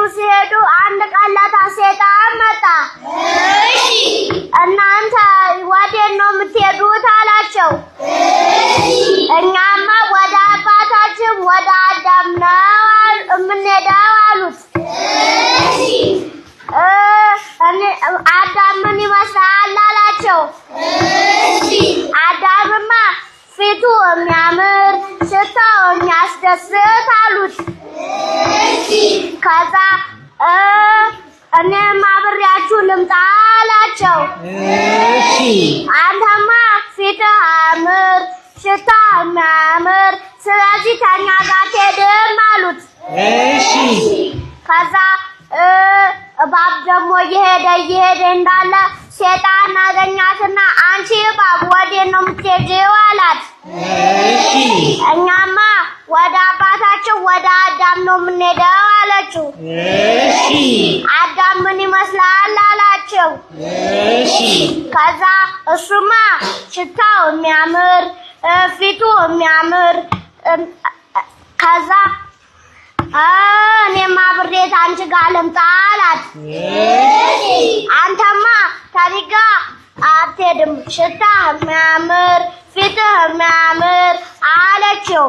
ሲሄዱ አንድ ቀላታ ሰይጣን መጣ። እናንተ ወዴት ነው የምትሄዱት አላቸው። እኛማ ወደ አባታችን ወደ አዳም ነው የምንሄደው አሉት። አዳም ምን ይመስላል አላቸው። አዳምማ ፊቱ የሚያምር ሽታው የሚያስደስት አሉት። ከዛ እኔም አብሬያችሁ ልምጣ አላቸው። አንተማ ፊትህ አያምር ሽታህ የሚያምር ስለዚህ ከእኛ ጋር አትሄድም አሉት። ከዛ እባብ ደግሞ እየሄደ እንዳለ ሰይጣን አገኛትና አንቺ እባብ ወዴት ነው የምትሄጂው አላት። እኛማ ወደ አባታችን ወደ አዳም ነው የምንሄደው አለችው። አዳም ምን ይመስላል አላቸው። ከዛ እሱማ ሽታው የሚያምር ፊቱ የሚያምር ከዛ እኔማ አብሬት አንቺ ጋር ልምጣ አላት። አንተማ ከእኔ ጋር አትሄድም ሽታህ የሚያምር ፊትህ የሚያምር አለችው።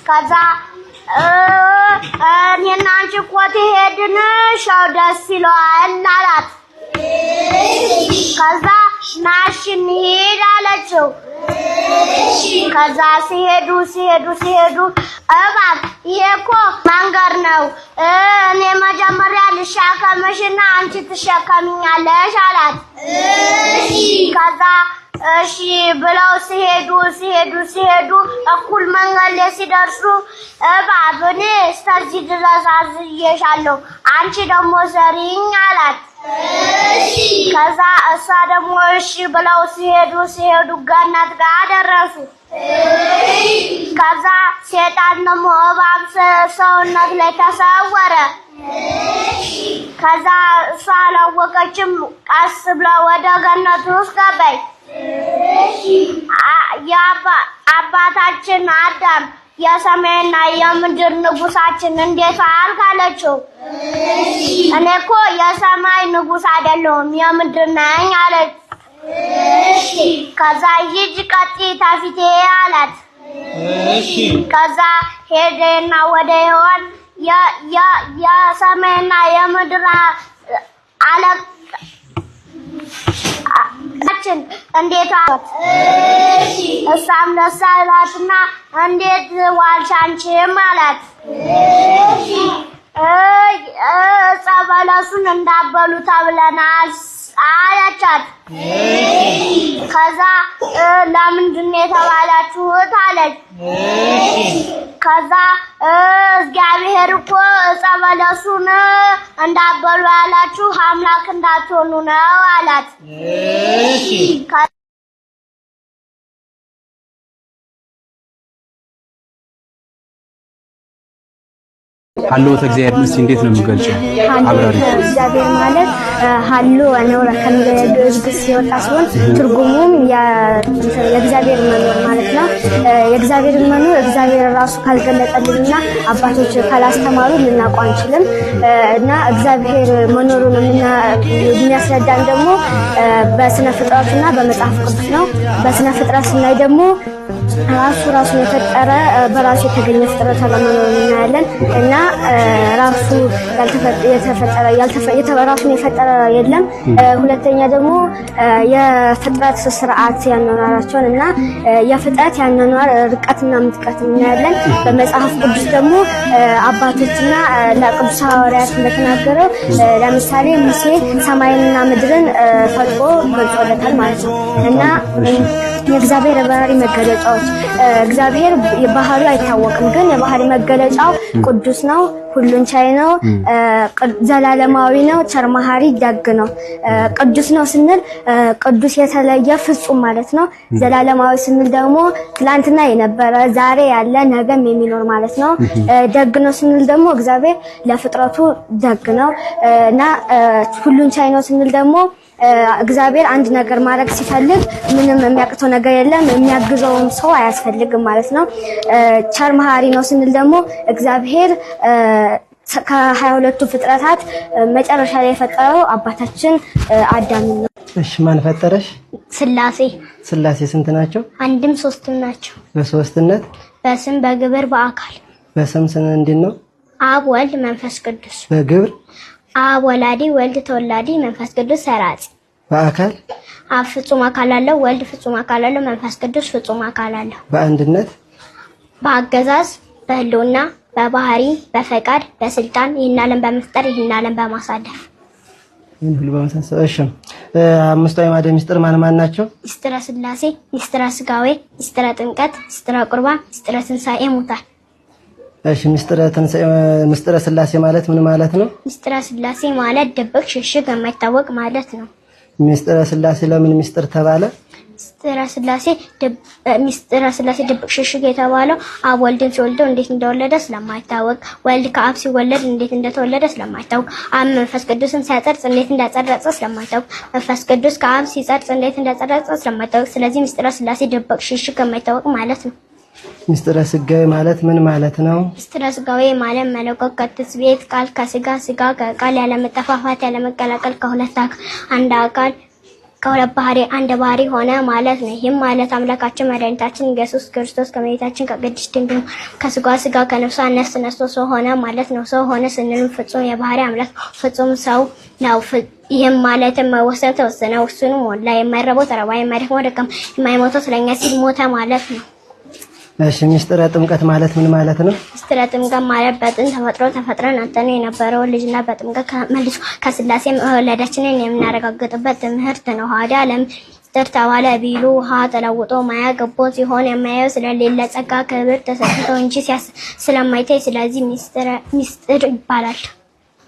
ከዛ እኔና አንቺ እኮ ትሄድን ሰው ደስ ይለዋል አላት። ከዛ ናሽ እንሂድ አለችው። ከዛ ሲሄዱ እባብ ይሄ እኮ መንገድ ነው እኔ መጀመሪያ ልሻከምሽና አንቺ ትሸከሚኛለሽ አላት። ከዛ እሺ ብለው ሲሄዱ እኩል መንገድ ላይ ሲደርሱ እባብ እኔ እስከዚህ ድረስ አዝዤሻለሁ አንቺ ደግሞ ዘሪኝ አላት። ከዛ እሷ ደግሞ እሺ ብለው ሲሄዱ ገነት ጋር ደረሱ። ከዛ ሰይጣን ደግሞ እባብ ሰውነት ላይ ተሰወረ። ከዛ እሷ አላወቀችም ቀስ ብላ ወደ ገነት ውስጥ ገባች። አባታችን አዳም የሰማይና የምድር ንጉሳችን እንዴት አልክ አለችው። እኔ እኮ የሰማይ ንጉስ አይደለሁም የምድር ነኝ አለች። ከዛ ሂጂ ቀጥይ ከፊቴ አላት። ከዛ ሄደና ወደ ሔዋን የሰማይና የምድር አለቃችን እንዴት አላት። እሷም ደስ አላትና እንዴት ዋልሽ አንቺም አላት። ዕፀ በለሱን እንዳበሉ ተብለናል አለቻት። ከዛ ለምንድን ነው የተባላችሁት አለች። ከዛ እግዚአብሔር እኮ ዕፀ በለሱን እንዳበሉ ያላችሁ አምላክ እንዳትሆኑ ነው አላት። ሀልዎተ እግዚአብሔር እስቲ እንዴት ነው የሚገልጸው? አብራሪ። እግዚአብሔር ማለት ሀሎ ነው ከግዕዝ ሲወጣ ሲሆን ትርጉሙም የእግዚአብሔር መኖር ማለት ነው። የእግዚአብሔር መኖር እግዚአብሔር ራሱ ካልገለጠልንና አባቶች ካላስተማሩ ልናውቀው አንችልም እና እግዚአብሔር መኖሩን የሚያስረዳን ደግሞ በስነ ፍጥረትና በመጽሐፍ ቅዱስ ነው። በስነ ፍጥረት ስናይ ደግሞ ራሱን የፈጠረ በራሱ የተገኘ ፍጥረት አለመኖር እናያለን እና ራሱ ራሱን የፈጠረ የለም። ሁለተኛ ደግሞ የፍጥረት ስርዓት ያኗኗራቸውን እና የፍጥረት ያኗኗር ርቀትና ምጥቀት እናያለን። በመጽሐፍ ቅዱስ ደግሞ አባቶችና ለቅዱስ ሐዋርያት እንደተናገረው ለምሳሌ ሙሴ ሰማይንና ምድርን ፈጥሮ ገልጾለታል ማለት ነው እና የእግዚአብሔር ባህሪ መገለጫዎች እግዚአብሔር ባህሪው አይታወቅም፣ ግን የባህሪ መገለጫው ቅዱስ ነው፣ ሁሉን ቻይ ነው፣ ዘላለማዊ ነው፣ ቸር መሐሪ ደግ ነው። ቅዱስ ነው ስንል ቅዱስ የተለየ ፍጹም ማለት ነው። ዘላለማዊ ስንል ደግሞ ትላንትና የነበረ ዛሬ ያለ ነገም የሚኖር ማለት ነው። ደግ ነው ስንል ደግሞ እግዚአብሔር ለፍጥረቱ ደግ ነው እና ሁሉን ቻይ ነው ስንል ደግሞ እግዚአብሔር አንድ ነገር ማድረግ ሲፈልግ ምንም የሚያቅተው ነገር የለም፣ የሚያግዘውም ሰው አያስፈልግም ማለት ነው። ቸር መሐሪ ነው ስንል ደግሞ እግዚአብሔር ከ22ቱ ፍጥረታት መጨረሻ ላይ የፈጠረው አባታችን አዳም ነው። እሺ ማን ፈጠረሽ? ስላሴ። ስላሴ ስንት ናቸው? አንድም ሶስትም ናቸው። በሶስትነት በስም በግብር በአካል። በስም እንዴት ነው? አብ ወልድ መንፈስ ቅዱስ። በግብር አብ ወላዲ ወልድ ተወላዲ መንፈስ ቅዱስ ሰራጺ። በአካል አብ ፍጹም አካል አለው፣ ወልድ ፍጹም አካል አለው፣ መንፈስ ቅዱስ ፍጹም አካል አለው። በአንድነት በአገዛዝ በህልውና በባህሪ በፈቃድ በስልጣን ይህን ዓለም በመፍጠር ይህን ዓለም በማሳለፍ ምን ሁሉ በመሳሰል። እሺ አምስቱ አዕማደ ምስጢር ማን ናቸው? ምስጢረ ስላሴ፣ ምስጢረ ስጋዌ፣ ምስጢረ ጥምቀት፣ ምስጢረ ቁርባን፣ ምስጢረ ትንሣኤ ሙታን። እሺ ምስጢረ ስላሴ ማለት ምን ማለት ነው? ምስጢረ ስላሴ ማለት ድብቅ ሽሽግ የማይታወቅ ማለት ነው። ምስጢረ ስላሴ ለምን ምስጢር ተባለ? ምስጢረ ስላሴ ድብቅ ሽሽግ የተባለው አብ ወልድን ሲወልደው እንዴት እንደወለደ ስለማይታወቅ፣ ወልድ ከአብ ሲወለድ እንዴት እንደተወለደ ስለማይታወቅ፣ አብ መንፈስ ቅዱስን ሲያጸርጽ እንዴት እንዳጸረጸ ስለማይታወቅ፣ መንፈስ ቅዱስ ከአብ ሲጸርጽ እንዴት እንዳጸረጸ ስለማይታወቅ፣ ስለዚህ ምስጢረ ስላሴ ድብቅ ሽሽግ የማይታወቅ ማለት ነው። ምስጢረ ስጋዌ ማለት ምን ማለት ነው? ምስጢረ ስጋዌ ማለት መለኮት ከትስብእት ቃል ከስጋ ስጋ ከቃል ያለመጠፋፋት ያለመቀላቀል ከሁለት አንድ አካል ከሁለት ባህሪ አንድ ባህሪ ሆነ ማለት ነው። ይህም ማለት አምላካችን መድኃኒታችን ኢየሱስ ክርስቶስ ከመቤታችን ከቅድስት ድንግል ከስጋ ስጋ ከነፍሷ ነፍስ ነስቶ ሰው ሆነ ማለት ነው። ሰው ሆነ ስንልም ፍጹም የባህሪ አምላክ ፍጹም ሰው ነው። ይህም ማለት መወሰን ተወሰነ፣ ውሱኑ ሞላ፣ የማይረበው ተረባ፣ የማይደክመው ደከመ፣ የማይሞተው ስለኛ ሲል ሞተ ማለት ነው። እሺ ምስጢረ ጥምቀት ማለት ምን ማለት ነው? ምስጢረ ጥምቀት ማለት በጥንት ተፈጥረን አንተን የነበረው ልጅና በጥምቀት መልሶ ከስላሴ መወለዳችንን የምናረጋግጥበት ትምህርት ነው። ሀዳ ዓለም ምስጢር ተባለ ቢሉ ውሃ ተለውጦ ማያ ገቦ ሲሆን የማያየው ስለሌለ ጸጋ ክብር ተሰጥቶ እንጂ ስለማይታይ ስለዚህ ምስጢር ይባላል።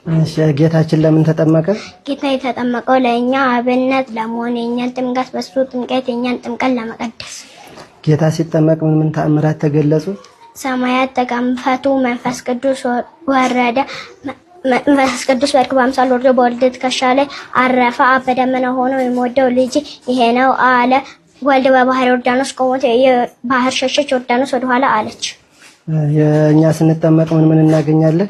እሺ ጌታችን ለምን ተጠመቀ? ጌታ የተጠመቀው ለእኛ አብነት ለመሆን የእኛን ጥምቀት በሱ ጥምቀት የእኛን ጥምቀት ለመቀደስ። ጌታ ሲጠመቅ ምን ተአምራት ተገለጹ? ሰማያት ተከፈቱ፣ መንፈስ ቅዱስ ወረደ። መንፈስ ቅዱስ በርግብ አምሳል ወርዶ በወልድ ትከሻ ላይ አረፈ። አብ በደመና ሆኖ የምወደው ልጅ ይሄ ነው አለ። ወልድ በባህር ዮርዳኖስ ቆሞት ባህር ሸሸች፣ ዮርዳኖስ ወደኋላ አለች። የእኛ ስንጠመቅ ምን እናገኛለን?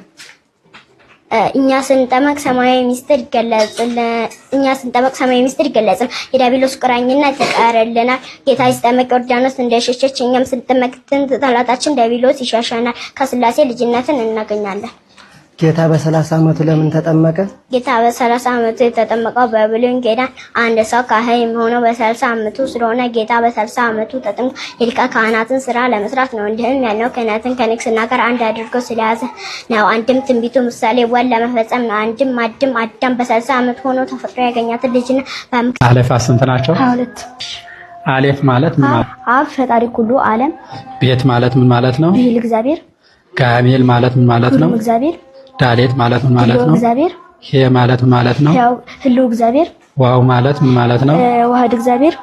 እኛ ስንጠመቅ ሰማያዊ ምስጢር ይገለጽልናል። የዲያብሎስ ቁራኝነት ይቀርልናል። ጌታ ሲጠመቅ ዮርዳኖስ እንደሸሸች እኛም ስንጠመቅ ጠላታችን ዲያብሎስ ይሸሸናል። ከስላሴ ልጅነትን እናገኛለን። ጌታ በ30 ዓመቱ ለምን ተጠመቀ? ጌታ በ30 ዓመቱ የተጠመቀው በብሉይ ኪዳን አንድ ሰው ካህን የሚሆነው በ30 ዓመቱ ስለሆነ ጌታ በ30 ዓመቱ ተጠምቆ የሊቀ ካህናትን ስራ ለመስራት ነው። እንዲህም ያለው ክህነትን ከንግስና ጋር አንድ አድርጎ ስለያዘ ነው። አንድም ትንቢቱ ምሳሌ ወል ለመፈጸም ነው። አዳም በ30 ዓመት ሆኖ ተፈጥሮ ያገኛትን ልጅና አሌፋት ስንት ናቸው? 22። አሌፍ ማለት ምን ማለት? አብ ፈጣሪ ሁሉ ዓለም። ቤት ማለት ምን ማለት ነው? ብሂል እግዚአብሔር። ጋሜል ማለት ምን ማለት ነው? እግዚአብሔር። ዳሌት ማለት ምን ማለት ነው? እግዚአብሔር። ሄ ማለት ምን ማለት ነው? ህልው እግዚአብሔር። ዋው ማለት ምን ማለት ነው? ዋህድ እግዚአብሔር።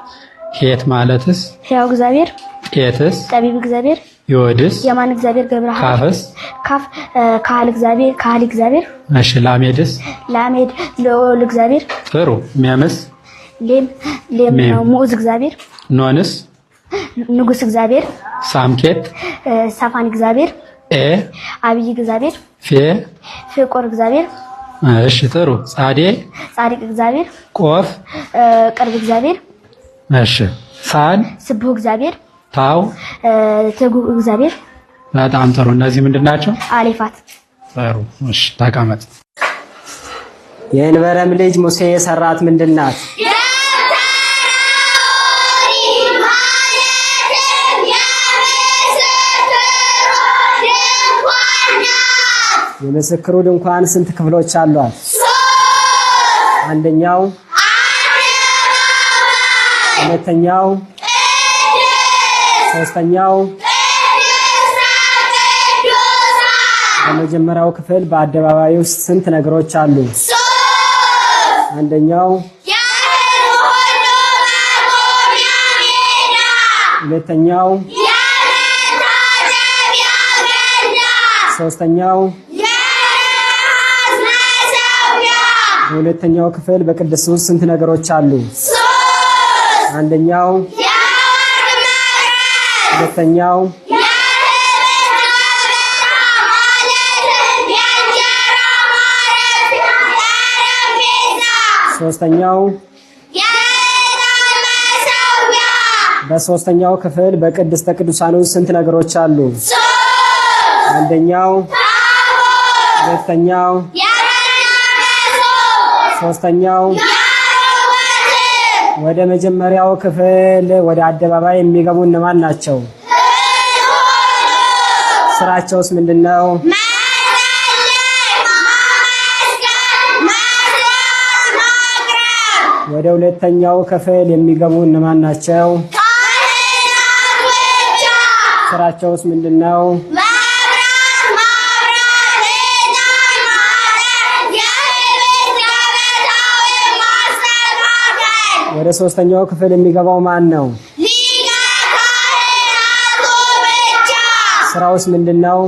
ሄት ማለትስ? ሕያው እግዚአብሔር። ጤትስ? ጠቢብ እግዚአብሔር። ዮድስ? የማን እግዚአብሔር ገብረ ሀብ። ካፍስ? ካፍ ካህል እግዚአብሔር ካህል እግዚአብሔር። እሺ ላሜድስ? ላሜድ ልዑል እግዚአብሔር። ጥሩ። ሚያምስ? ሌም ነው ሙዑዝ እግዚአብሔር። ኖንስ? ንጉስ እግዚአብሔር። ሳምኬት? ሳፋን እግዚአብሔር። አብይ እግዚአብሔር። ፍቁር እግዚአብሔር። እሺ ጥሩ። ጻድቅ እግዚአብሔር። ቆፍ? ቅርብ እግዚአብሔር። እሺ ሳን? ስቡህ እግዚአብሔር። ታው? ትጉህ እግዚአብሔር። በጣም ጥሩ። እነዚህ ምንድን ናቸው? አሌፋት። ጥሩ። እሺ ተቀመጥ። የእንበረም ልጅ ሙሴ የሰራት ምንድን ናት? የምስክሩ ድንኳን ስንት ክፍሎች አሏት? 3። አንደኛው፣ ሁለተኛው፣ ሶስተኛው። በመጀመሪያው ክፍል በአደባባይ ውስጥ ስንት ነገሮች አሉ? 3። አንደኛው፣ ሁለተኛው፣ ሶስተኛው፣ በሁለተኛው ክፍል በቅድስት ውስጥ ስንት ነገሮች አሉ? 3 አንደኛው ሁለተኛው ሶስተኛው በሶስተኛው ክፍል በቅድስተ ቅዱሳን ውስጥ ስንት ነገሮች አሉ? 3 አንደኛው ሁለተኛው ሶስተኛው ወደ መጀመሪያው ክፍል ወደ አደባባይ የሚገቡ እነማን ናቸው? ስራቸውስ ምንድነው? ወደ ሁለተኛው ክፍል የሚገቡ እነማን ናቸው? ስራቸውስ ምንድነው? ወደ ሶስተኛው ክፍል የሚገባው ማን ነው? ሊቀ ካህናቱ ብቻ። ስራውስ ምንድነው?